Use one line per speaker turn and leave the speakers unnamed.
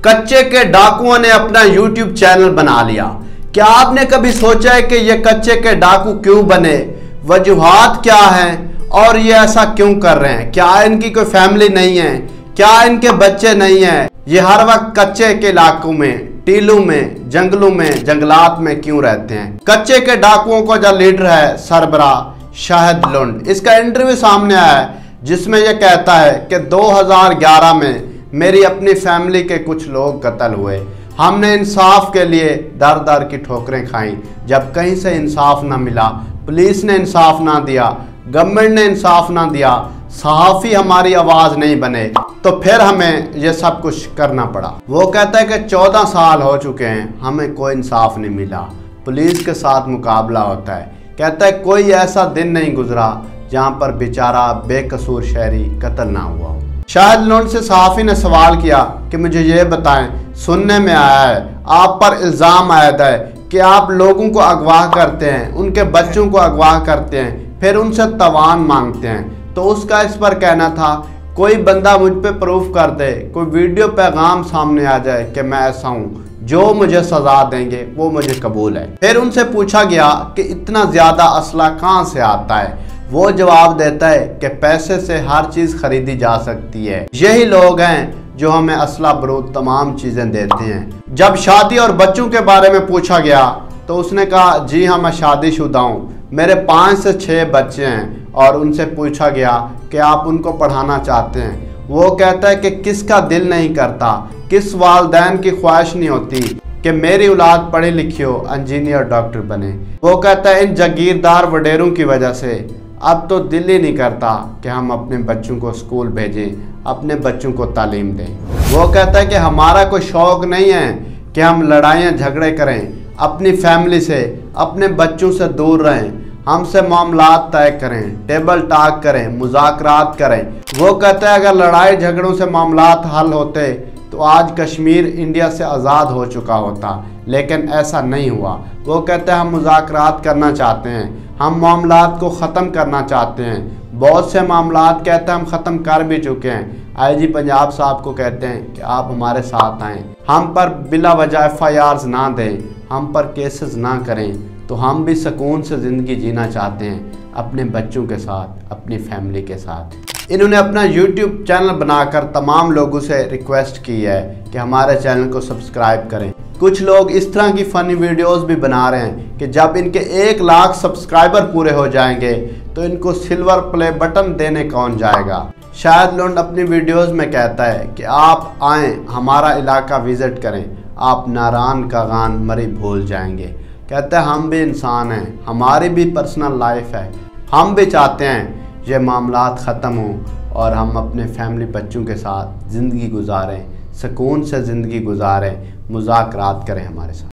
कच्चे के डाकुओं ने अपना YouTube चैनल बना लिया। क्या आपने कभी सोचा है कि ये कच्चे के डाकू क्यों बने, वजूहात क्या हैं और ये ऐसा क्यों कर रहे हैं? क्या इनकी कोई फैमिली नहीं है? क्या इनके बच्चे नहीं हैं? ये हर वक्त कच्चे के इलाकों में, टीलों में, जंगलों में, जंगलात में क्यों रहते हैं? कच्चे के डाकुओं का जो लीडर है सरबराह शाहिद लुंड, इसका इंटरव्यू सामने आया है जिसमें यह कहता है कि 2011 में मेरी अपनी फैमिली के कुछ लोग कत्ल हुए। हमने इंसाफ के लिए दर दर की ठोकरें खाई। जब कहीं से इंसाफ ना मिला, पुलिस ने इंसाफ ना दिया, गवर्नमेंट ने इंसाफ ना दिया, सहाफ़ी हमारी आवाज़ नहीं बने, तो फिर हमें ये सब कुछ करना पड़ा। वो कहता है कि 14 साल हो चुके हैं, हमें कोई इंसाफ नहीं मिला, पुलिस के साथ मुकाबला होता है। कहता है कोई ऐसा दिन नहीं गुजरा जहाँ पर बेचारा बेकसूर शहरी कत्ल ना हुआ हो। शाहिद लुंड से सहाफ़ी ने सवाल किया कि मुझे ये बताएं, सुनने में आया है आप पर इल्ज़ाम आयद है कि आप लोगों को अगवा करते हैं, उनके बच्चों को अगवा करते हैं, फिर उनसे तवान मांगते हैं। तो उसका इस पर कहना था कोई बंदा मुझ पे प्रूफ कर दे, कोई वीडियो पैगाम सामने आ जाए कि मैं ऐसा हूँ, जो मुझे सज़ा देंगे वो मुझे कबूल है। फिर उनसे पूछा गया कि इतना ज़्यादा असला कहाँ से आता है? वो जवाब देता है कि पैसे से हर चीज़ खरीदी जा सकती है। यही लोग हैं जो हमें असला बरूद तमाम चीज़ें देते हैं। जब शादी और बच्चों के बारे में पूछा गया तो उसने कहा जी हाँ, मैं शादीशुदा हूँ, मेरे 5 से 6 बच्चे हैं। और उनसे पूछा गया कि आप उनको पढ़ाना चाहते हैं? वो कहता है कि किसका दिल नहीं करता, किस वालिदैन की ख्वाहिश नहीं होती कि मेरी औलाद पढ़ी लिखी हो, इंजीनियर, डॉक्टर बने। वो कहता है इन जागीरदार वडेरों की वजह से अब तो दिल ही नहीं करता कि हम अपने बच्चों को स्कूल भेजें, अपने बच्चों को तालीम दें। वो कहता है कि हमारा कोई शौक़ नहीं है कि हम लड़ाइयाँ झगड़े करें, अपनी फैमिली से, अपने बच्चों से दूर रहें, हमसे मामलात तय करें, टेबल टॉक करें, मुज़ाकरात करें। वो कहता है अगर लड़ाई झगड़ों से मामलात हल होते तो आज कश्मीर इंडिया से आज़ाद हो चुका होता, लेकिन ऐसा नहीं हुआ। वो कहते हैं हम मुज़ाकरात करना चाहते हैं, हम मामलात को ख़त्म करना चाहते हैं। बहुत से मामलात कहते हैं हम ख़त्म कर भी चुके हैं। आईजी पंजाब साहब को कहते हैं कि आप हमारे साथ आएँ, हम पर बिला वजह FIRs ना दें, हम पर केसेस ना करें, तो हम भी सुकून से ज़िंदगी जीना चाहते हैं अपने बच्चों के साथ, अपनी फैमिली के साथ। इन्होंने अपना YouTube चैनल बनाकर तमाम लोगों से रिक्वेस्ट की है कि हमारे चैनल को सब्सक्राइब करें। कुछ लोग इस तरह की फ़नी वीडियोस भी बना रहे हैं कि जब इनके 1 लाख सब्सक्राइबर पूरे हो जाएंगे तो इनको सिल्वर प्ले बटन देने कौन जाएगा। शाहिद लुंड अपनी वीडियोस में कहता है कि आप आएँ, हमारा इलाका विज़िट करें, आप नारान का गान मरी भूल जाएंगे। कहते हैं हम भी इंसान हैं, हमारी भी पर्सनल लाइफ है, हम भी चाहते हैं ये मामलात ख़त्म हों और हम अपने फैमिली बच्चों के साथ ज़िंदगी गुजारें, सुकून से ज़िंदगी गुजारें, मुज़ाकरात करें हमारे साथ।